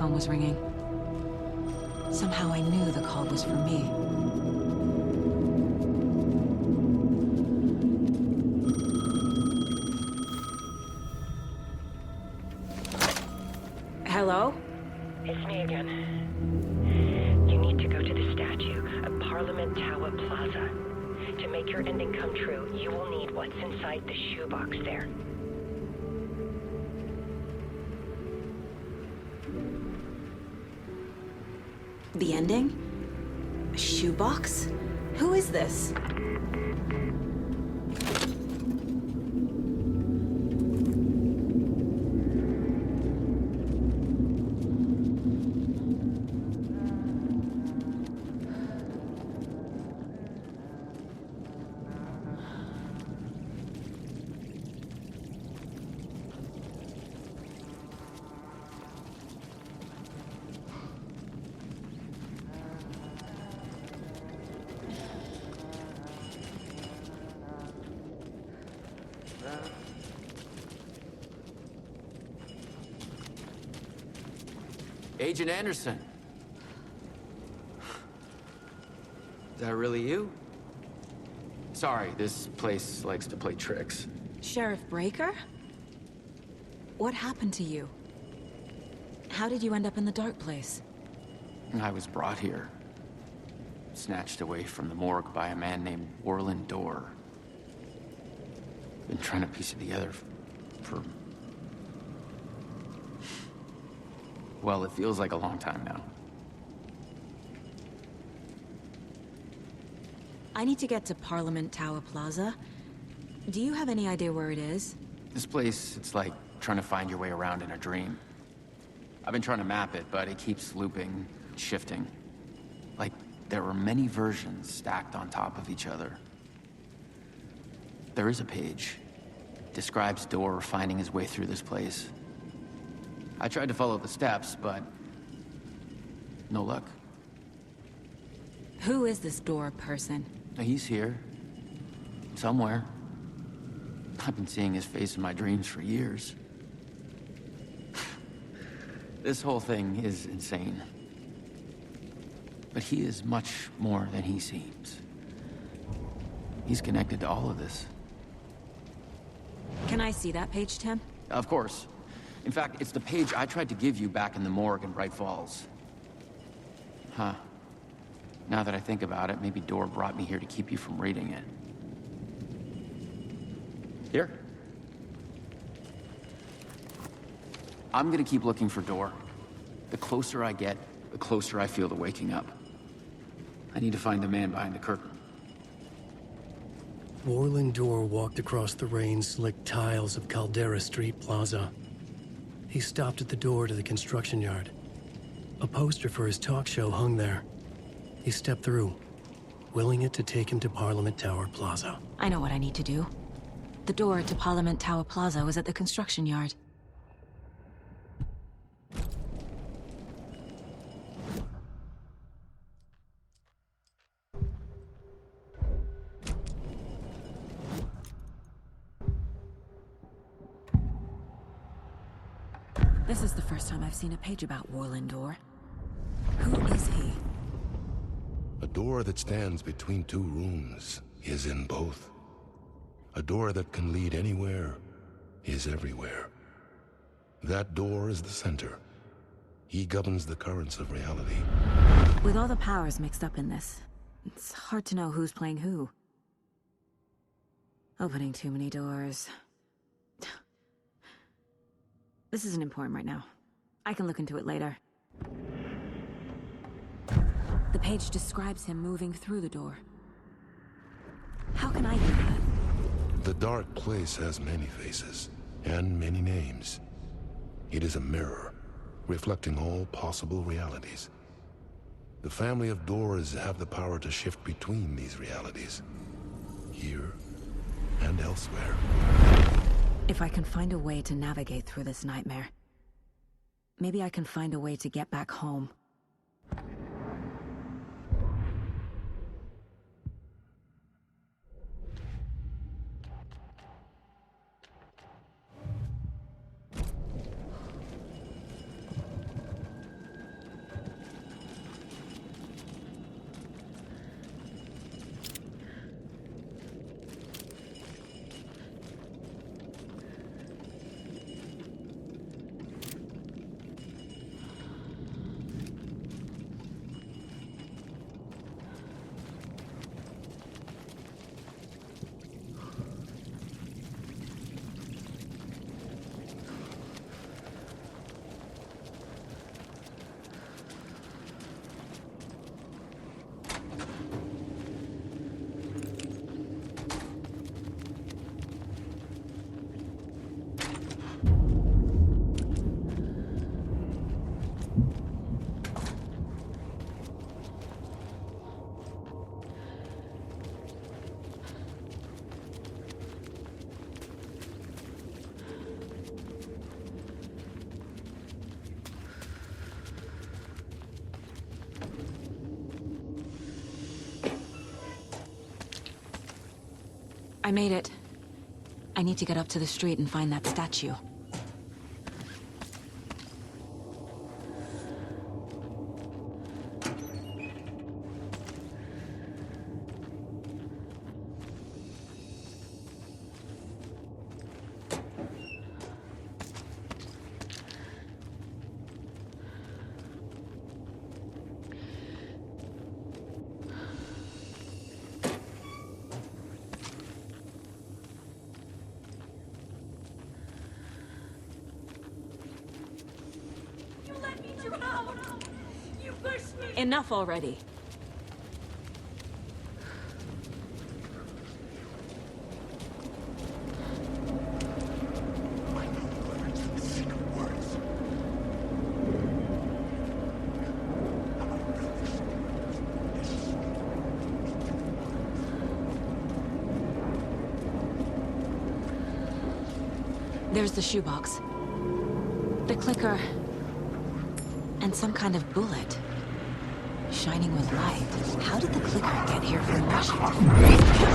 phone was ringing. Somehow I knew the call was for me. Hello? It's me again. You need to go to the statue at Parliament Tower Plaza. To make your ending come true, you will need what's inside the shoebox there. The ending? A shoebox? Who is this? Agent Anderson. Is that really you? Sorry, this place likes to play tricks. Sheriff Breaker? What happened to you? How did you end up in the dark place? I was brought here. Snatched away from the morgue by a man named Orland Dorr. Been trying to piece it together for... Well, it feels like a long time now. I need to get to Parliament Tower Plaza. Do you have any idea where it is? This place, it's like trying to find your way around in a dream. I've been trying to map it, but it keeps looping, shifting. Like there were many versions stacked on top of each other. There is a page. Describes Dorr finding his way through this place. I tried to follow the steps, but no luck. Who is this Dorr person? He's here. Somewhere. I've been seeing his face in my dreams for years. This whole thing is insane. But he is much more than he seems. He's connected to all of this. Can I see that page, Tim? Of course. In fact, it's the page I tried to give you back in the morgue in Bright Falls. Huh. Now that I think about it, maybe Dorr brought me here to keep you from reading it. Here. I'm gonna keep looking for Dorr. The closer I get, the closer I feel to waking up. I need to find the man behind the curtain. Orland Dorr walked across the rain-slicked tiles of Caldera Street Plaza. He stopped at the door to the construction yard. A poster for his talk show hung there. He stepped through, willing it to take him to Parliament Tower Plaza. I know what I need to do. The door to Parliament Tower Plaza was at the construction yard. This is the first time I've seen a page about Orland Dorr. Who is he? A door that stands between two rooms is in both. A door that can lead anywhere is everywhere. That door is the center. He governs the currents of reality. With all the powers mixed up in this, it's hard to know who's playing who. Opening too many doors. This isn't important right now. I can look into it later. The page describes him moving through the door. How can I do that? The dark place has many faces and many names. It is a mirror, reflecting all possible realities. The family of Dorrs have the power to shift between these realities, here and elsewhere. If I can find a way to navigate through this nightmare, maybe I can find a way to get back home. I made it. I need to get up to the street and find that statue. Enough already. There's the shoebox. The clicker. And some kind of bullet. Shining with light. How did the clicker get here from Washington?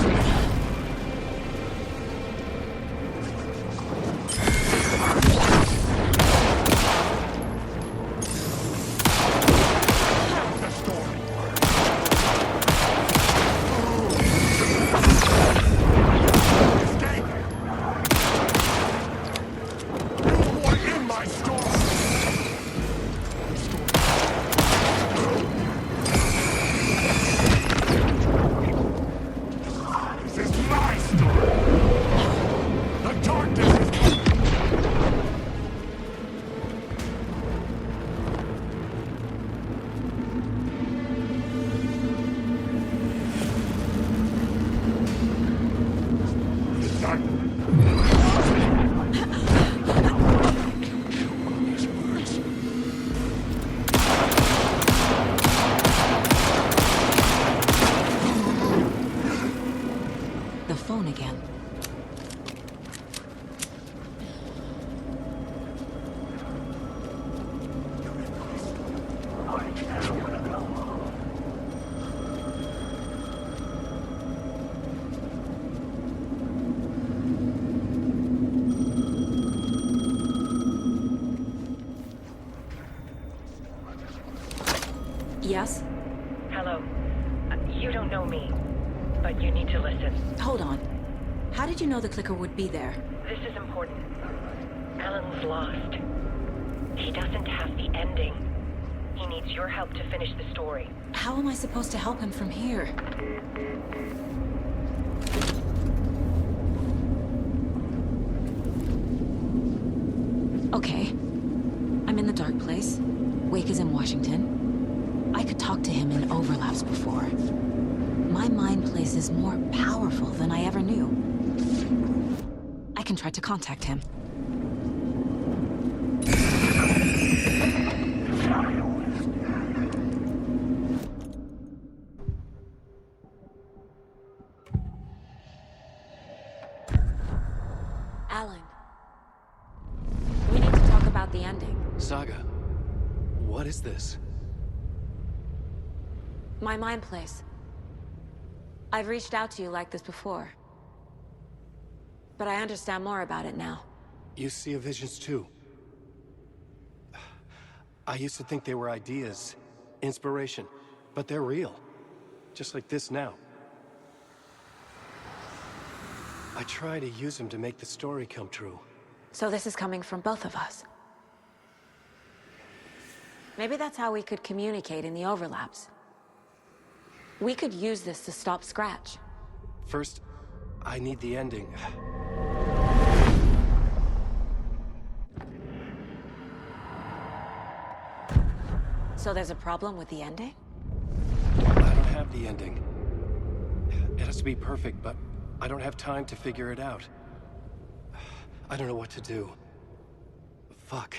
Again. Yes? Hello. You don't know me, but you need to listen. Hold on. How did you know the clicker would be there? This is important. Alan's lost. He doesn't have the ending. He needs your help to finish the story. How am I supposed to help him from here? Okay. I'm in the dark place. Wake is in Washington. I could talk to him in overlaps before. My mind place is more powerful than I ever knew. I can try to contact him. Alan. We need to talk about the ending. Saga, what is this? My mind place. I've reached out to you like this before. But I understand more about it now. You see visions too. I used to think they were ideas, inspiration, but they're real. Just like this now. I try to use them to make the story come true. So this is coming from both of us. Maybe that's how we could communicate in the overlaps. We could use this to stop Scratch. First, I need the ending. So there's a problem with the ending? I don't have the ending. It has to be perfect, but I don't have time to figure it out. I don't know what to do. Fuck.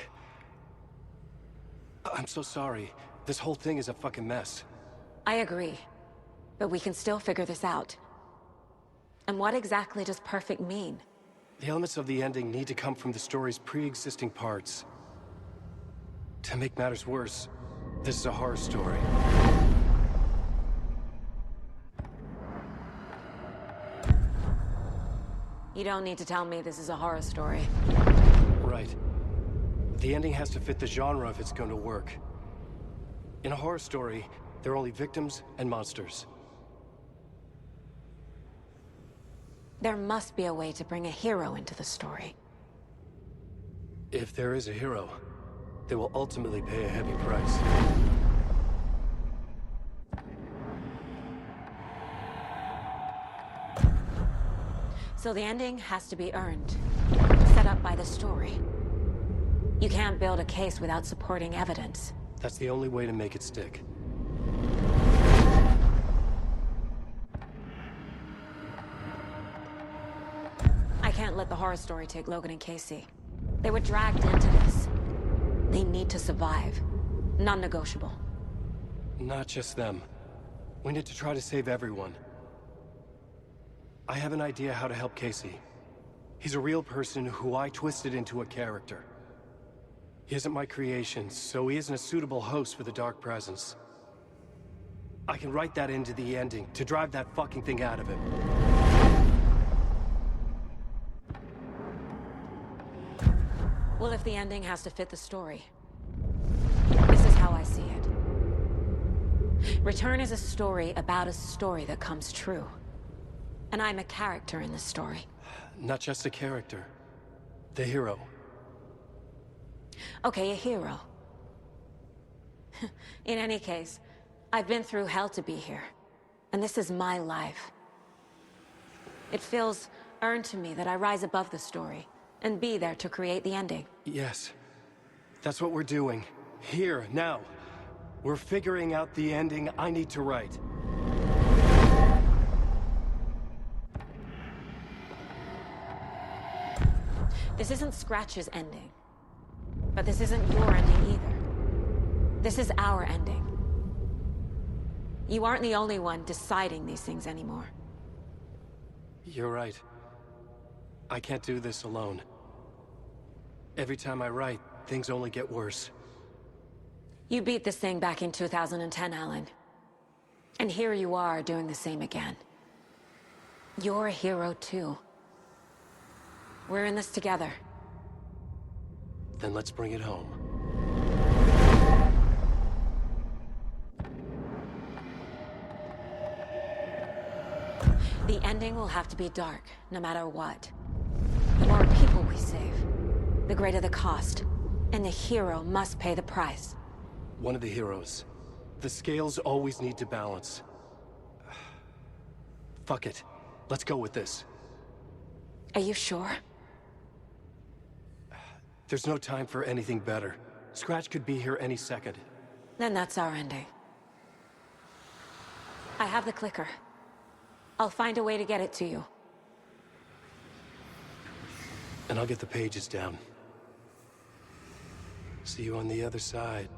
I'm so sorry. This whole thing is a fucking mess. I agree. But we can still figure this out. And what exactly does perfect mean? The elements of the ending need to come from the story's pre-existing parts. To make matters worse, this is a horror story. You don't need to tell me this is a horror story. Right. The ending has to fit the genre if it's going to work. In a horror story, there are only victims and monsters. There must be a way to bring a hero into the story. If there is a hero, they will ultimately pay a heavy price. So the ending has to be earned, set up by the story. You can't build a case without supporting evidence. That's the only way to make it stick. I can't let the horror story take Logan and Casey. They were dragged into this. They need to survive. Non-negotiable. Not just them. We need to try to save everyone. I have an idea how to help Casey. He's a real person who I twisted into a character. He isn't my creation, so he isn't a suitable host for the Dark Presence. I can write that into the ending to drive that fucking thing out of him. Well, if the ending has to fit the story, this is how I see it. Return is a story about a story that comes true. And I'm a character in this story. Not just a character. The hero. Okay, a hero. In any case, I've been through hell to be here. And this is my life. It feels earned to me that I rise above the story and be there to create the ending. Yes. That's what we're doing. Here, now. We're figuring out the ending I need to write. This isn't Scratch's ending. But this isn't your ending either. This is our ending. You aren't the only one deciding these things anymore. You're right. I can't do this alone. Every time I write, things only get worse. You beat this thing back in 2010, Alan. And here you are doing the same again. You're a hero too. We're in this together. Then let's bring it home. The ending will have to be dark, no matter what. The more people we save, the greater the cost. And the hero must pay the price. One of the heroes. The scales always need to balance. Fuck it. Let's go with this. Are you sure? There's no time for anything better. Scratch could be here any second. Then that's our ending. I have the clicker. I'll find a way to get it to you. And I'll get the pages down. See you on the other side.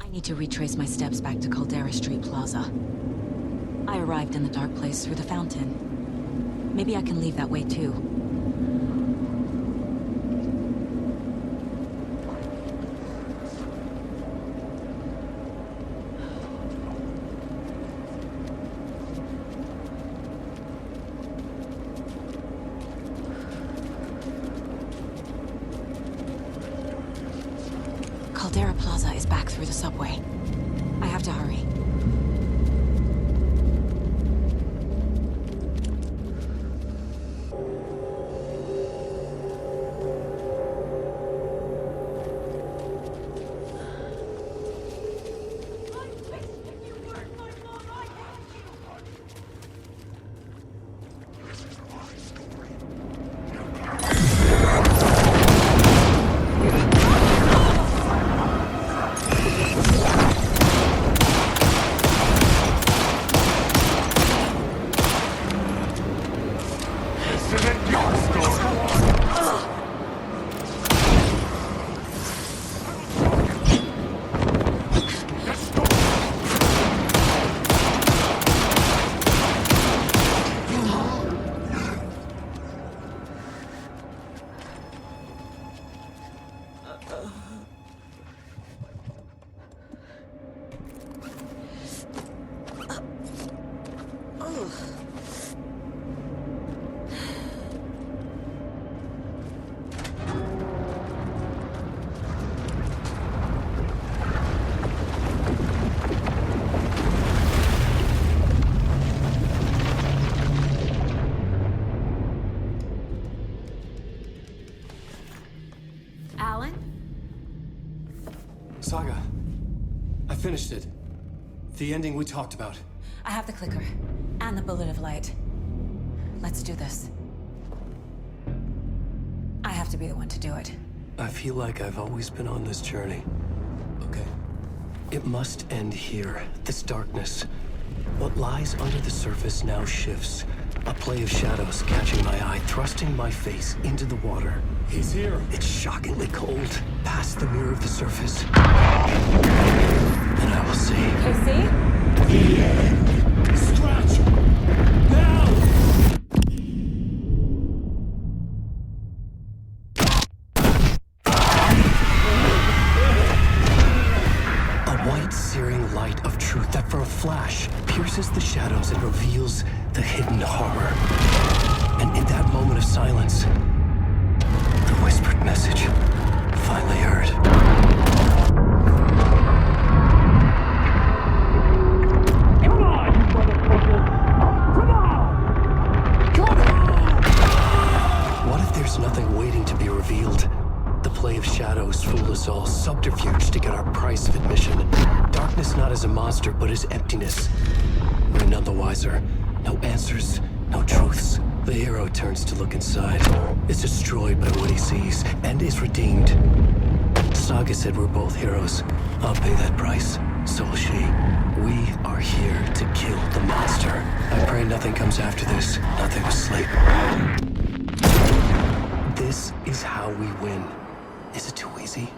I need to retrace my steps back to Caldera Street Plaza. I arrived in the dark place through the fountain. Maybe I can leave that way too. Caldera Plaza is back through the subway. I have to hurry. Saga, I finished it. The ending we talked about. I have the clicker and the bullet of light. Let's do this. I have to be the one to do it. I feel like I've always been on this journey. Okay. It must end here. This darkness. What lies under the surface now shifts. A play of shadows catching my eye, thrusting my face into the water. He's here. It's shockingly cold. Past the mirror of the surface. And I will see. KC? The end. Scratch! Now! A white, searing light of truth that for a flash pierces the shadows and reveals the hidden horror. And in that moment of silence, the whispered message finally heard. Come on, you motherfucker! Come on! Come on! What if there's nothing waiting to be revealed? The play of shadows fooled us all, subterfuge to get our price of admission. Darkness not as a monster, but as emptiness. We're none the wiser. No answers, no truths. The hero turns to look inside, is destroyed by what he sees, and is redeemed. Saga said we're both heroes. I'll pay that price. So will she. We are here to kill the monster. I pray nothing comes after this. Nothing will sleep. This is how we win. Is it too easy?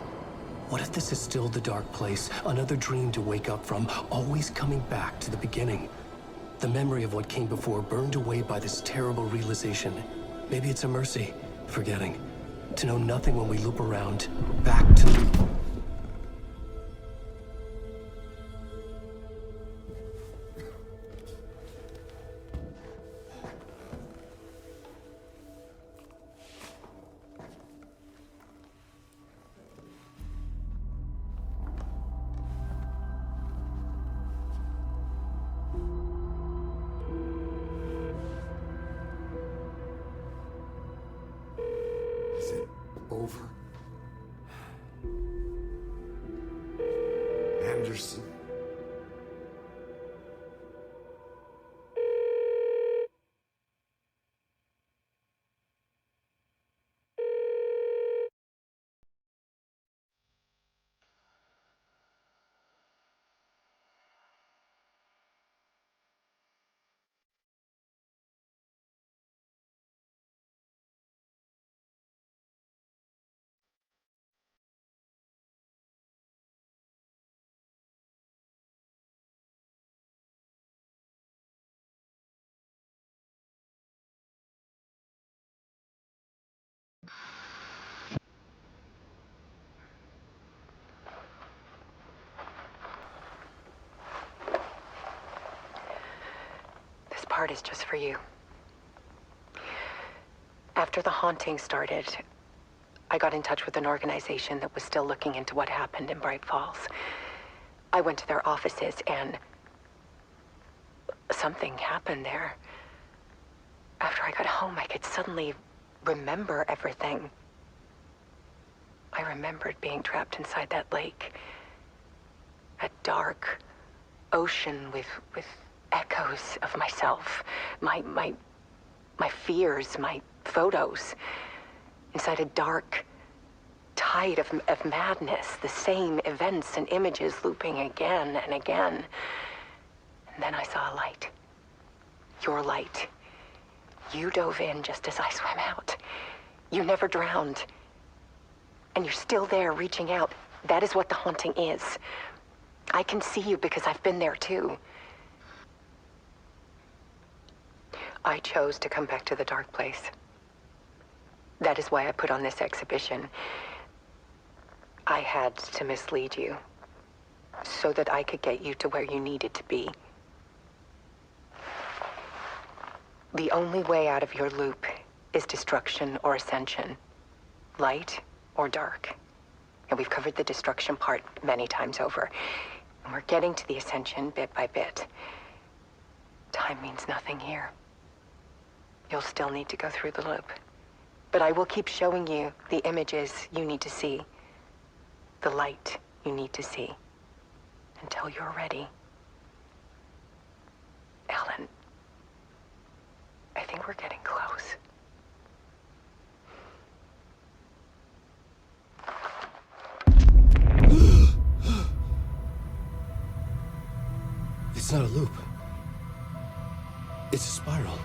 What if this is still the dark place? Another dream to wake up from, always coming back to the beginning. The memory of what came before burned away by this terrible realization. Maybe it's a mercy, forgetting. To know nothing when we loop around, back to... Is it over? Anderson. This part is just for you. After the haunting started, I got in touch with an organization that was still looking into what happened in Bright Falls. I went to their offices and something happened there. After I got home, I could suddenly remember everything. I remembered being trapped inside that lake. A dark ocean with echoes of myself. My fears, my photos. Inside a dark tide of madness. The same events and images looping again and again. And then I saw a light. Your light. You dove in just as I swam out. You never drowned. And you're still there reaching out. That is what the haunting is. I can see you because I've been there too. I chose to come back to the dark place. That is why I put on this exhibition. I had to mislead you so that I could get you to where you needed to be. The only way out of your loop is destruction or ascension, light or dark. And we've covered the destruction part many times over. And we're getting to the ascension bit by bit. Time means nothing here. You'll still need to go through the loop. But I will keep showing you the images you need to see. The light you need to see. Until you're ready. Alan, I think we're getting close. It's not a loop. It's a spiral.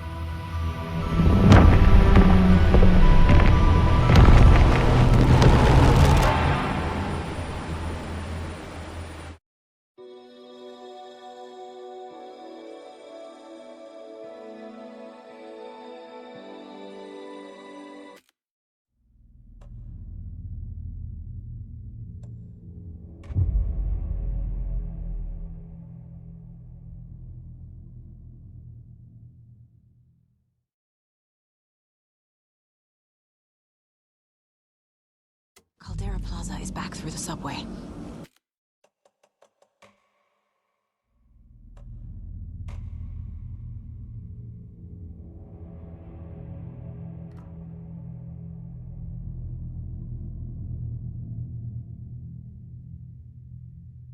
Caldera Plaza is back through the subway.